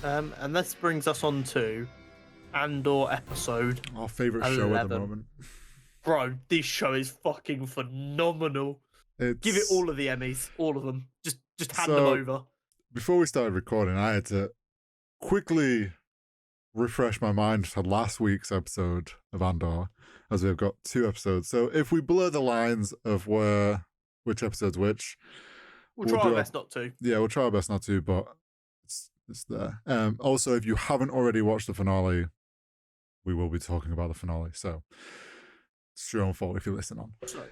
And this brings us on to Andor episode Our favourite show at the 11. moment. Bro, this show is fucking phenomenal. Give it all of the Emmys, all of them. Just hand them over. Before we started recording, I had to quickly refresh my mind to last week's episode of Andor, as we've got 2 episodes. So if we blur the lines of which episode's which, we'll try our best not to. Yeah, we'll try our best not to, but it's there. Also, if you haven't already watched the finale, we will be talking about the finale. So it's your own fault if you listen on. So,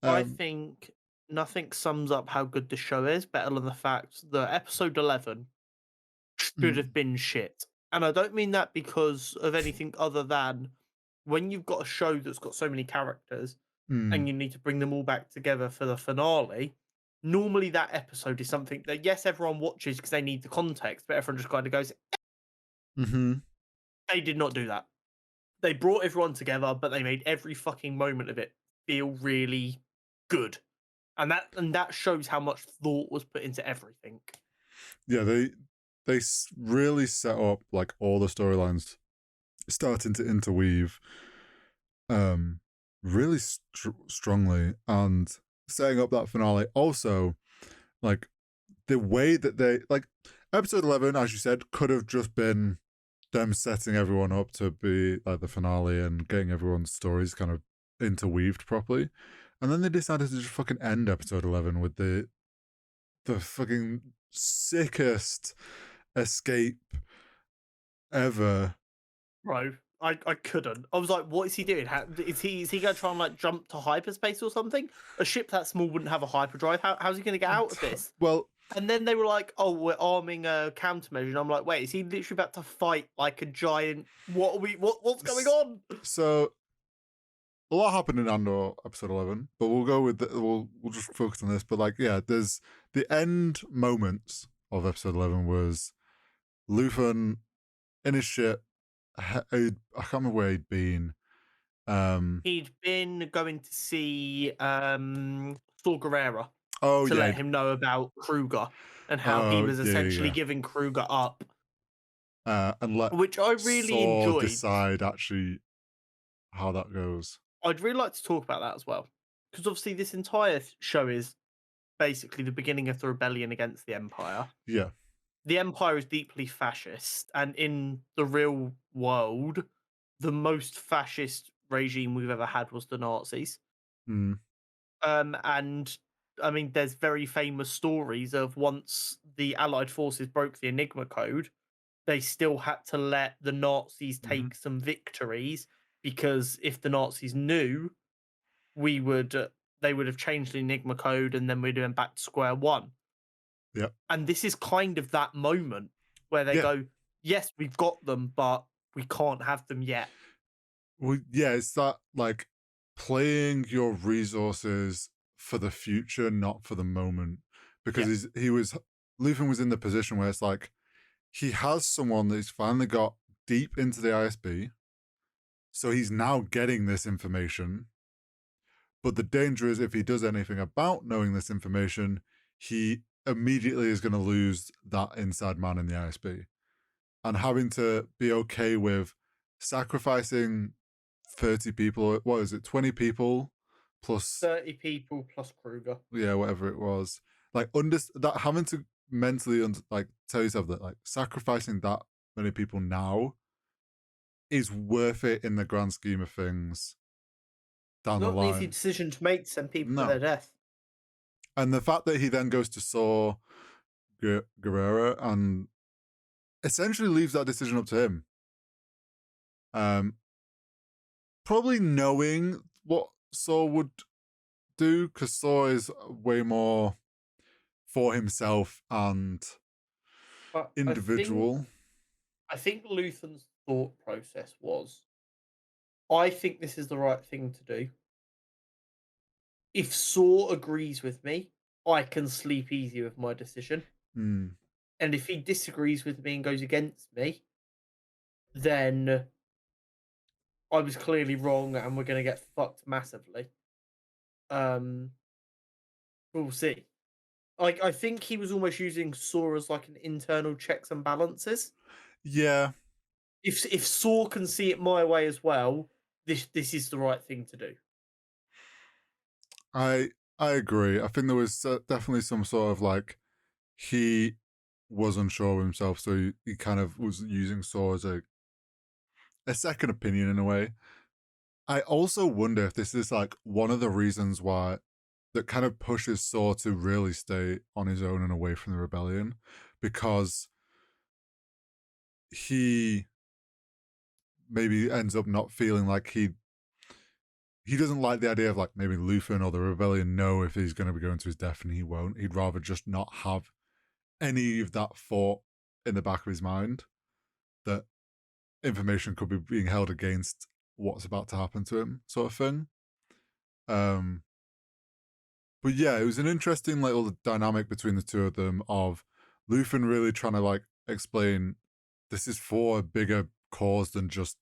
I think nothing sums up how good the show is better than the fact that episode 11 should have been shit. And I don't mean that because of anything other than when you've got a show that's got so many characters and you need to bring them all back together for the finale, normally that episode is something that, yes, everyone watches because they need the context, but everyone just kind of goes, They did not do that. They brought everyone together, but they made every fucking moment of it feel really good. And that shows how much thought was put into everything. Yeah, they really set up like all the storylines starting to interweave really strongly, and setting up that finale. Also, like the way that they, like, episode 11, as you said, could have just been them setting everyone up to be like the finale and getting everyone's stories kind of interweaved properly. And then they decided to just fucking end episode 11 with the fucking sickest escape ever. Bro, I couldn't. I was like, what is he doing? Is he going to try and like jump to hyperspace or something? A ship that small wouldn't have a hyperdrive. How's he going to get out of this? Well, and then they were like, oh, we're arming a countermeasure. And I'm like, wait, is he literally about to fight like a giant? What's going on? So a lot happened in Andor episode 11, but we'll go with we'll just focus on this. But like, yeah, there's the end moments of episode 11 was Luthen in his ship. I can't remember where he'd been. He'd been going to see Saw Gerrera to let him know about Kruger and how he was essentially giving Kruger up. And let which I really enjoyed. Decide actually how that goes. I'd really like to talk about that as well, because obviously this entire show is basically the beginning of the rebellion against the Empire. Yeah. The Empire is deeply fascist, and in the real world, the most fascist regime we've ever had was the Nazis. And I mean, there's very famous stories of once the Allied forces broke the Enigma code, they still had to let the Nazis take some victories, because if the Nazis knew, they would have changed the Enigma code, and then we'd have been back to square one. Yeah. And this is kind of that moment where they go, yes, we've got them, but we can't have them yet. Well, yeah, it's that like playing your resources for the future, not for the moment. Because Luthen was in the position where it's like he has someone that he's finally got deep into the ISB. So he's now getting this information. But the danger is if he does anything about knowing this information, he immediately is going to lose that inside man in the ISB. And having to be okay with sacrificing 30 people, what is it, 20 people plus 30 people plus Kruger. Yeah, whatever it was. Like that having to mentally like tell yourself that like sacrificing that many people now is worth it in the grand scheme of things down the line. Not an easy decision to make to send people to their death. And the fact that he then goes to Saw Gerrera and essentially leaves that decision up to him. Probably knowing what Saw would do, because Saw is way more for himself and individual. I think Luthen's thought process was, I think this is the right thing to do. If Saw agrees with me, I can sleep easy with my decision. And if he disagrees with me and goes against me, then I was clearly wrong and we're going to get fucked massively. We'll see. I think he was almost using Saw as like an internal checks and balances. Yeah, If Saw can see it my way as well, this is the right thing to do. I I agree. I think there was definitely some sort of like he was unsure of himself, so he kind of was using Saw as a second opinion in a way. I also wonder if this is like one of the reasons why that kind of pushes Saw to really stay on his own and away from the rebellion, because he maybe ends up not feeling like he doesn't like the idea of like maybe Luthen or the rebellion know if he's going to be going to his death and he won't. He'd rather just not have any of that thought in the back of his mind that information could be being held against what's about to happen to him, sort of thing. Um, but yeah, it was an interesting little dynamic between the two of them of Luthen really trying to like explain this is for a bigger cause than just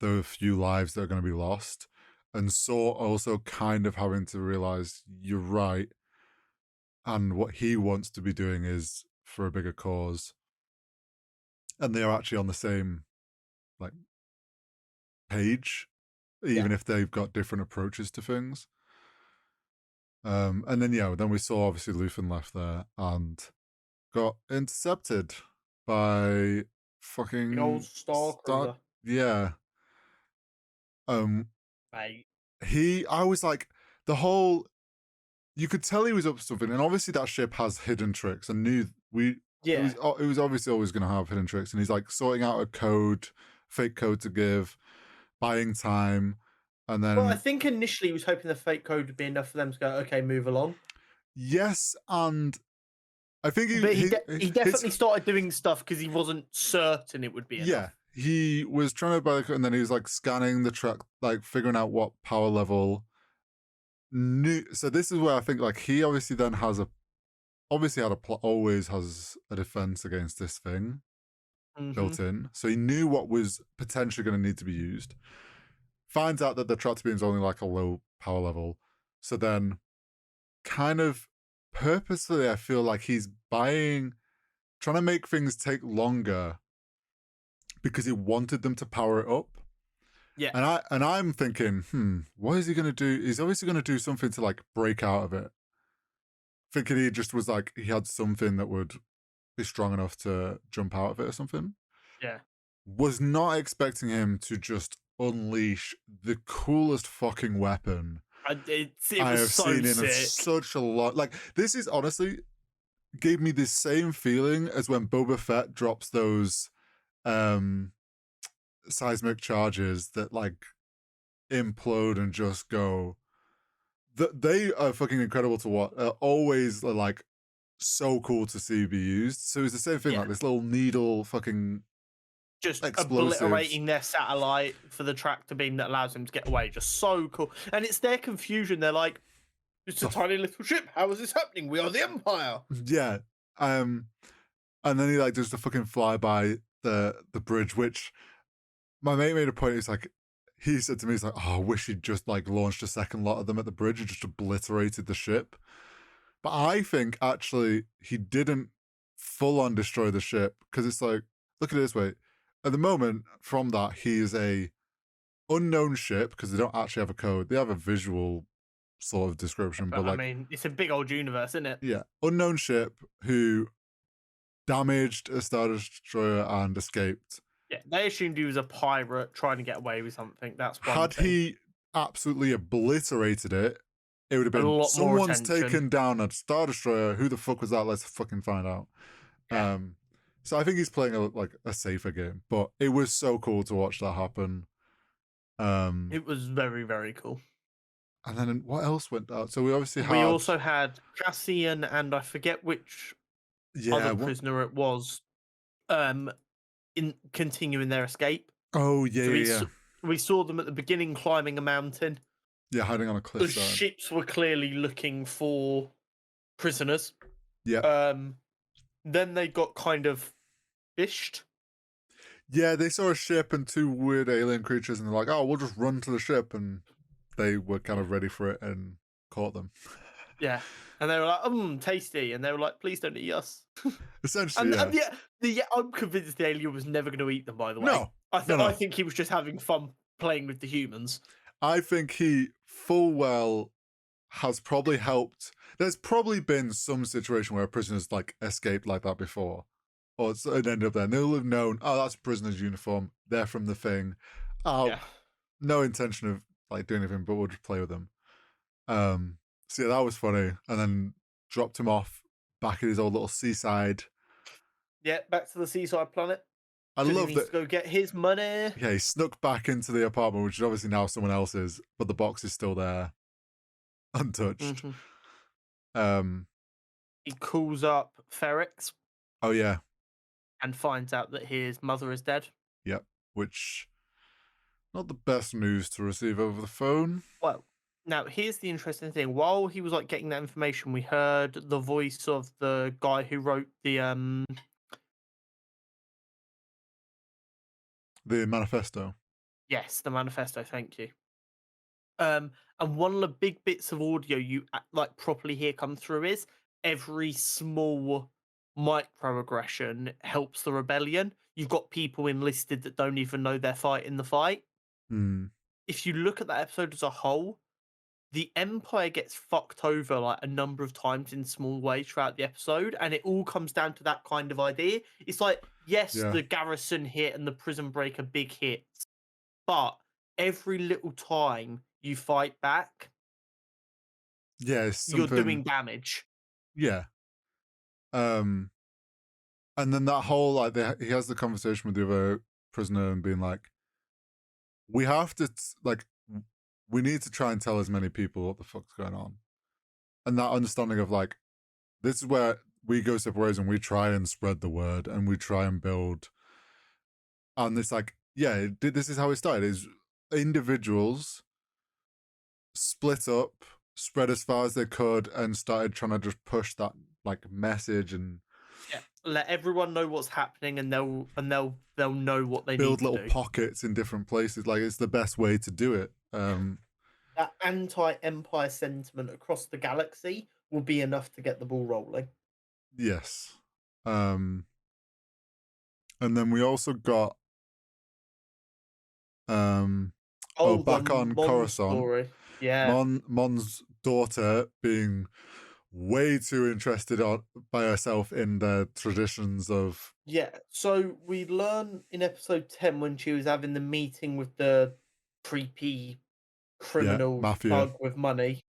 the few lives that are going to be lost. And Saw also kind of having to realize you're right, and what he wants to be doing is for a bigger cause. And they are actually on the same like page, Yeah, even if they've got different approaches to things. And then yeah, then we saw obviously Luthen left there and got intercepted by big old fucking Star Star. Cruiser, Yeah. Um. mate. I was like, the whole. You could tell he was up to something, and obviously that ship has hidden tricks. And knew we. Yeah. It was obviously always going to have hidden tricks, and he's like sorting out a code, fake code to give, buying time, and Well, I then think initially he was hoping the fake code would be enough for them to go, okay, move along. yes, and I think But he his definitely started doing stuff because he wasn't certain it would be yeah, enough. he was trying to buy, and then he was like scanning the track, like figuring out what power level. New. So this is where I think like he obviously then has a obviously had a always has a defense against this thing Hmm. built in. So he knew what was potentially going to need to be used. Finds out that the tractor beam is only like a low power level. So then, kind of purposefully, I feel like he's trying to make things take longer because he wanted them to power it up. Yeah, I'm thinking, what is he gonna do? He's obviously gonna do something to like break out of it. Thinking he just was like he had something that would be strong enough to jump out of it or something. yeah. Was not expecting him to just unleash the coolest fucking weapon It I was have so seen in sick. such a lot. Like this is honestly gave me the same feeling as when Boba Fett drops those um seismic charges that like implode and just go. They are fucking incredible to watch. Always like so cool to see be used. So it's the same thing, Yeah, like this little needle fucking just explosives. obliterating their satellite for the tractor beam that allows them to get away. Just so cool. And it's their confusion. They're like, it's a The tiny little ship. How is this happening? We are the Empire. yeah. Um and then he like does the fucking flyby the bridge, which my mate made a point. He's like, he said to me, he's like, oh, I wish he'd just like launched a second lot of them at the bridge and just obliterated the ship. But I think actually he didn't full on destroy the ship because it's like, look at it this way. At the moment, from that, he is a unknown ship because they don't actually have a code. They have a visual sort of description, But but I like, mean, it's a big old universe, isn't it? yeah, unknown ship who damaged a Star Destroyer and escaped. Yeah, they assumed he was a pirate trying to get away with something. That's one Had thing. he absolutely obliterated it, it would have A been lot more someone's attention. taken down a Star Destroyer. Who the fuck was that? Let's fucking find out. Yeah, Um, so I think he's playing a safer game, but it was so cool to watch that happen. Um, it was very, very cool. and then what else went out? So we obviously We had also had Cassian and I forget which yeah, other what? prisoner it was, um, in continuing their escape. Oh yeah, So yeah, yeah, we saw them at the beginning climbing a mountain. yeah, hiding on a The cliffside. ships were clearly looking for prisoners. Yeah, Um, then they got kind of fished. yeah. They saw a ship and two weird alien creatures, and they're like, "Oh, we'll just run to the ship," and they were kind Yeah. of ready for it and caught them. Yeah. And they were like, tasty. And they were like, please don't eat us. Essentially, And yeah. I'm convinced the alien was never going to eat them. By the way, No, no, I no. think he was just having fun playing with the humans. I think he full well has probably helped. There's probably been some situation where a prisoner's like escaped like that before, or it's it ended up there. And they'll have known, oh, that's a prisoner's uniform. They're from the thing. Oh, Yeah, no intention of like doing anything, but we'll just play with them. So yeah, that was funny. And then dropped him off back at his old little seaside. yeah. Back to the seaside planet I because he love needs that. to go get his money. Yeah, he snuck back into the apartment, which is obviously now someone else's, but the box is still there, untouched. Hmm. Um, He calls up Ferrex oh yeah, and finds out that his mother is dead. yep. Which not the best news to receive over the phone. Well, now here's the interesting thing. While he was like getting that information, we heard the voice of the guy who wrote the. The manifesto. Yes, the manifesto. Thank you. And one of the big bits of audio you like properly hear come through is every small microaggression helps the rebellion. You've got people enlisted that don't even know they're fighting the fight. Hmm. If you look at that episode as a whole, the Empire gets fucked over like a number of times in small ways throughout the episode, and it all comes down to that kind of idea. It's like, yes, Yeah. the garrison hit and the prison break are big hits, but every little time you fight back, Yeah, it's you're something. doing damage. Yeah. Um, and then that whole like he has the conversation with the other prisoner and being like, we have to like we need to try and tell as many people what the fuck's going on. And that understanding of like this is where we go separate ways and we try and spread the word and we try and build. And it's like, yeah, this is how it started. Is individuals split up, spread as far as they could, and started trying to just push that like message and Yeah, let everyone know what's happening, and they'll know what they build need to little do. pockets in different places. Like it's the best way to do it. That anti-empire sentiment across the galaxy will be enough to get the ball rolling. Yes. Um, and then we also got um, oh, Oh, the back on Mon Coruscant, story. Yeah, Mon's daughter being way too interested by herself in the traditions of yeah. So we learn in episode 10 when she was having the meeting with the creepy yeah criminal mafia. thug with money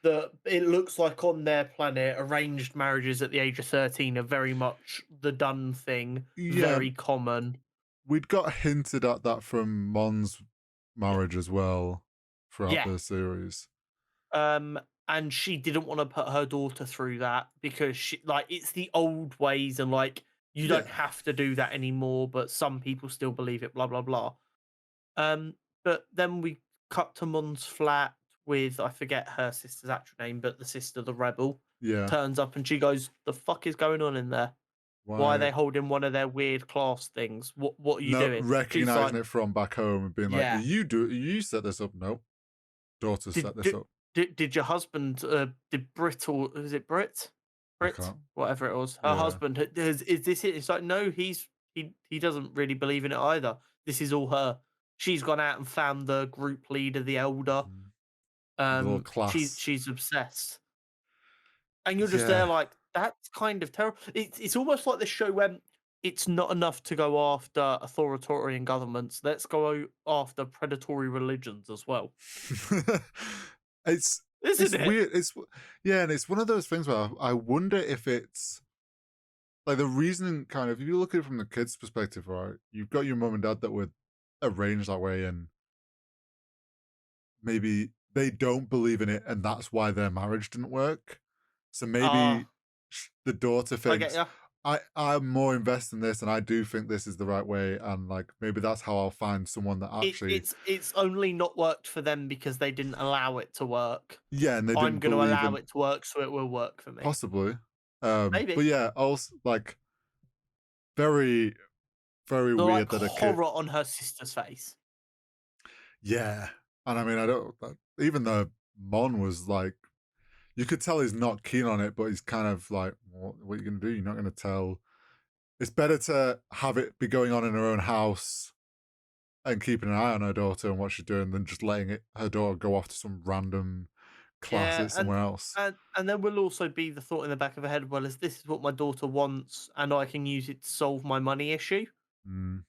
that it looks like on their planet, arranged marriages at the age of 13 are very much the done thing, Yeah, very common. we'd got hinted at that from Mon's marriage as well throughout Yeah. the series. Um, and she didn't want to put her daughter through that because she like it's the old ways and like you don't Yeah, have to do that anymore, but some people still believe it, blah blah blah. But then we cut to Mon's flat with I forget her sister's actual name, but the sister, the rebel, yeah. turns up and she goes, "The fuck is going on in there? Why are Why they holding one of their weird class things? What are you no doing?" She's recognizing like, it from back home and being like, "Yeah, you set this up? No, daughter did set this did up. did your husband did Brit or is it Brit? I Brit, can't. whatever it was, her Yeah. husband is this it? It's like no, he doesn't really believe in it either. This is all her. She's gone out and found the group leader, the elder. Mm. The little class. She's obsessed, and you're just there Yeah. like that's kind of terrible. It's almost like the show when it's not enough to go after authoritarian governments. Let's go after predatory religions as well, it's isn't it? weird. Yeah, and it's one of those things where I wonder if it's like the reasoning kind of if you look at it from the kid's perspective, right? You've got your mum and dad that were arranged that way and maybe they don't believe in it and that's why their marriage didn't work. So maybe Ah, the daughter I get thinks ya. I'm more invested in this and I do think this is the right way and like maybe that's how I'll find someone that actually It's only not worked for them because they didn't allow it to work. yeah, and they I'm didn't going to believe allow in it to work, so it will work for me. possibly. But Maybe yeah, also like very very the like weird that a kid horror on her sister's face. yeah. And I mean I don't even though Mon was like you could tell he's not keen on it, but he's kind of like, what are you going to do? You're not going to tell. It's better to have it be going on in her own house and keeping an eye on her daughter and what she's doing than just letting her daughter go off to some random class Yeah, at somewhere else. and there will also be the thought in the back of her head, well, as this is what my daughter wants, and I can use it to solve my money issue. Mm.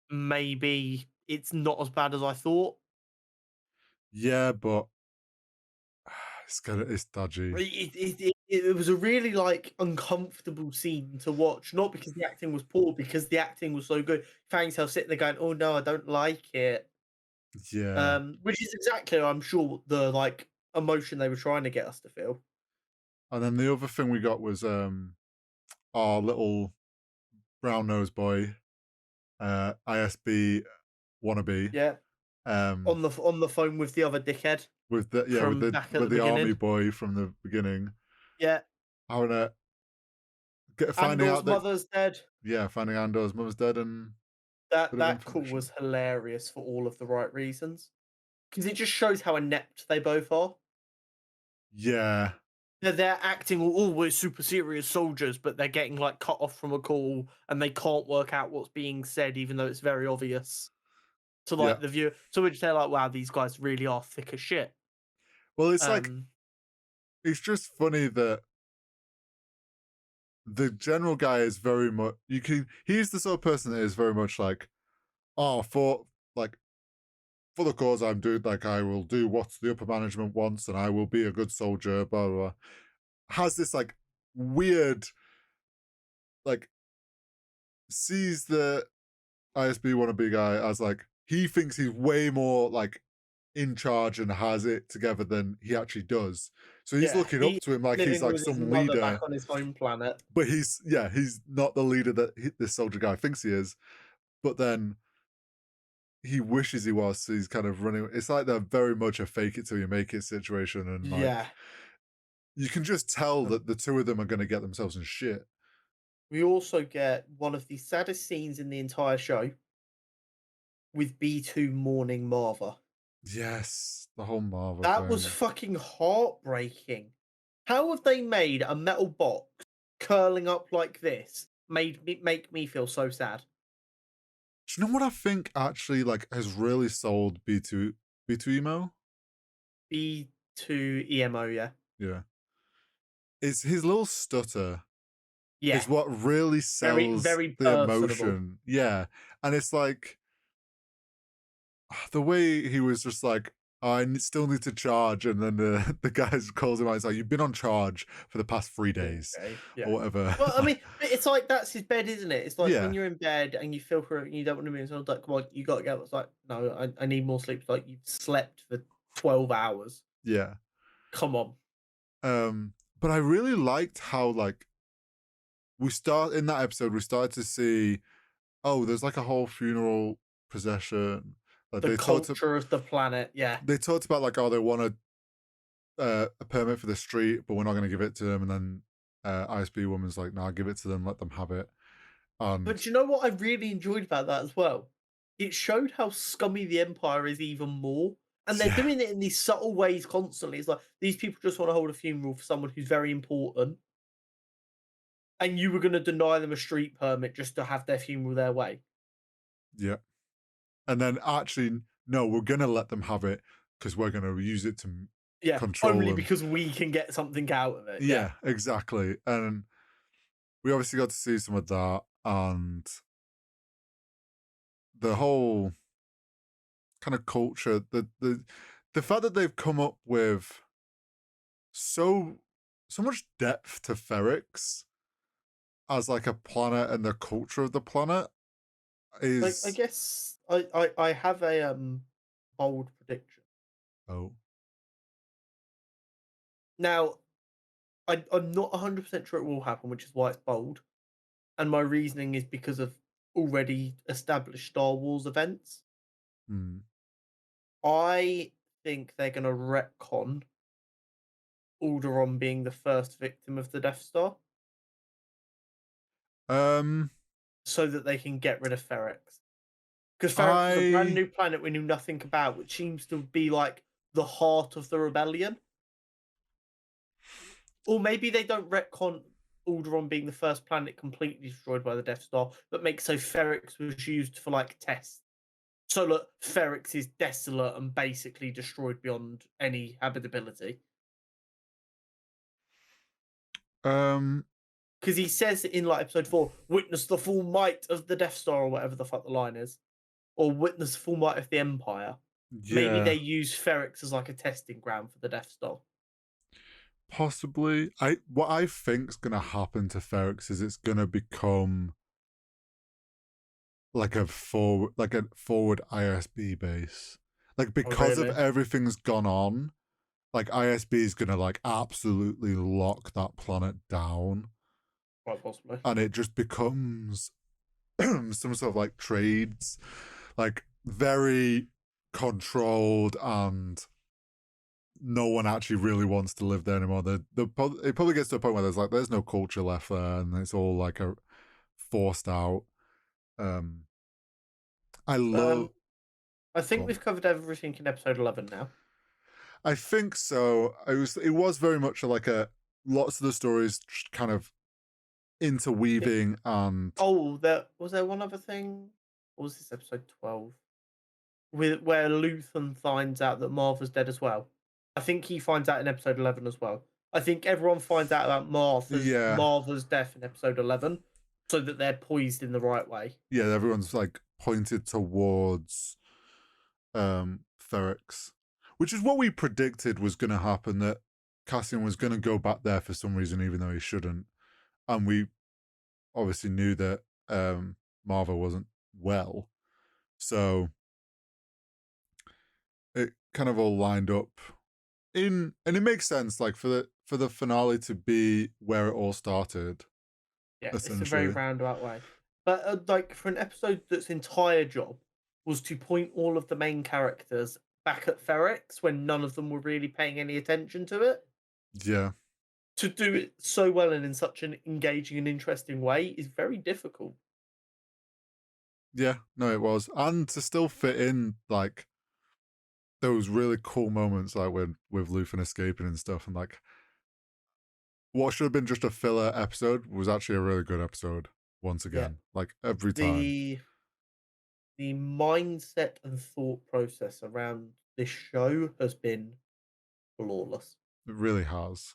Maybe it's not as bad as I thought. Yeah, but it's dodgy. It was a really like uncomfortable scene to watch, not because the acting was poor, because the acting was so good. You found yourself sitting there going, "Oh no, I don't like it," Yeah. which is exactly, I'm sure, the like emotion they were trying to get us to feel. And then the other thing we got was our little brown nosed boy, ISB wannabe, Yeah, um, on the phone with the other dickhead with the from back at the with the army beginning. boy from the beginning. Yeah, I wanna finding Andor's out that mother's dead. finding Andor's mother's dead and bit of That call was information. hilarious for all of the right reasons, because it just shows how inept they both are. Yeah, They're acting, "Oh, we're super serious soldiers," but they're getting, like, cut off from a call, and they can't work out what's being said, even though it's very obvious to, yeah. like, the viewer. So which they're like, "Wow, these guys really are thick as shit." Well, it's like Um, it's just funny that the general guy is very much he's the sort of person that is very much like, oh, like for the cause I'm doing, like I will do what the upper management wants and I will be a good soldier, blah blah blah. Has this like weird, like, sees the ISB wannabe guy as like he thinks he's way more like in charge and has it together than he actually does. So he's yeah, looking he's up to him like he's living like with his some mother leader, back on his home planet. but he's not the leader that this soldier guy thinks he is. But then he wishes he was. So he's kind of running. It's like they're very much a fake it till you make it situation, and like Yeah. you can just tell that the two of them are going to get themselves in shit. We also get one of the saddest scenes in the entire show with B2 mourning Marva. Yes, the whole Marvel That was thing. fucking heartbreaking. How have they made a metal box curling up like this make me feel so sad? Do you know what I think actually like has really sold B2 emo? B2 EMO, yeah. Yeah. Is his little stutter Yeah. is what really Very, sells very the personable. emotion. Yeah. And it's like the way he was just like, "Oh, still need to charge," and then the guy calls him out. He's like, "You've been on charge for the past 3 days, Okay, or yeah. whatever." Well, I mean, but it's like that's his bed, isn't it? It's like when Yeah, you're in bed and you feel for it and you don't want to move. So it's like, come on, you got to get up. It's like, no, I need more sleep. It's like you've slept for 12 hours. yeah. Come on. But I really liked how like we start in that episode. We started to see, oh, there's like a whole funeral procession. Like The culture of the planet. Yeah. they talked about like, oh, they want a permit for the street, but we're not going to give it to them. And then ISB woman's like, "No, give it to them. Let them have it." But And do you know what I really enjoyed about that as well? It showed how scummy the Empire is even more. And they're yeah, doing it in these subtle ways constantly. It's like these people just want to hold a funeral for someone who's very important, and you were going to deny them a street permit just to have their funeral their way. yeah. And then actually, no, we're going to let them have it because we're going to use it to Yeah, control only them. because we can get something out of it. Yeah. Yeah, exactly. And we obviously got to see some of that and the whole kind of culture, the fact that they've come up with so much depth to Ferrix as like a planet and the culture of the planet I is guess I have a bold prediction. oh Now, I'm not 100% sure it will happen, which is why it's bold. And my reasoning is because of already established Star Wars events. hmm. I think they're going to retcon Alderaan being the first victim of the Death Star um so that they can get rid of Ferrex. Because Ferrex was a brand I new planet we knew nothing about, which seems to be like the heart of the rebellion. Or maybe they don't retcon Alderaan being the first planet completely destroyed by the Death Star, but make so Ferrix was used for like tests. So look, Ferrix is desolate and basically destroyed beyond any habitability. Um, Because he says in like episode 4, witness the full might of the Death Star or whatever the fuck the line is. Or witness the full might of the Empire. Maybe they yeah, use Ferrix as like a testing ground for the Death Star. possibly. What I think's gonna happen to Ferrix is it's gonna become like a forward ISB base. Like Oh because of really? everything's gone on, like ISB is gonna like absolutely lock that planet down, Quite possibly. and it just becomes some sort of like trades, like very controlled, and no one actually really wants to live there anymore. It probably gets to a point where there's no culture left there, and it's all like a forced out. Um, I love. Um, I Go think on. we've covered everything in episode 11 now. I think so. It was very much like a lots of the stories kind of It, interweaving and there was there one other thing? Or was this episode 12? With where Luthen finds out that Martha's dead as well. I think he finds out in episode 11 as well. I think everyone finds out about yeah, Martha's death in episode 11 so that they're poised in the right way. yeah, everyone's like pointed towards Ferrix, which is what we predicted was going to happen, that Cassian was going to go back there for some reason even though he shouldn't. And we obviously knew that Marva wasn't well. So it kind of all lined up and it makes sense, like for the finale to be where it all started, Yeah, it's a very essentially. roundabout way. But like for an episode that's entire job was to point all of the main characters back at Ferrex when none of them were really paying any attention to it, Yeah, to do it so well and in such an engaging and interesting way is very difficult. yeah, no, it was, and to still fit in like those really cool moments, like when with Luthen escaping and stuff, and like what should have been just a filler episode was actually a really good episode once Yeah. again, like every time. The the mindset and thought process around this show has been flawless. It really has.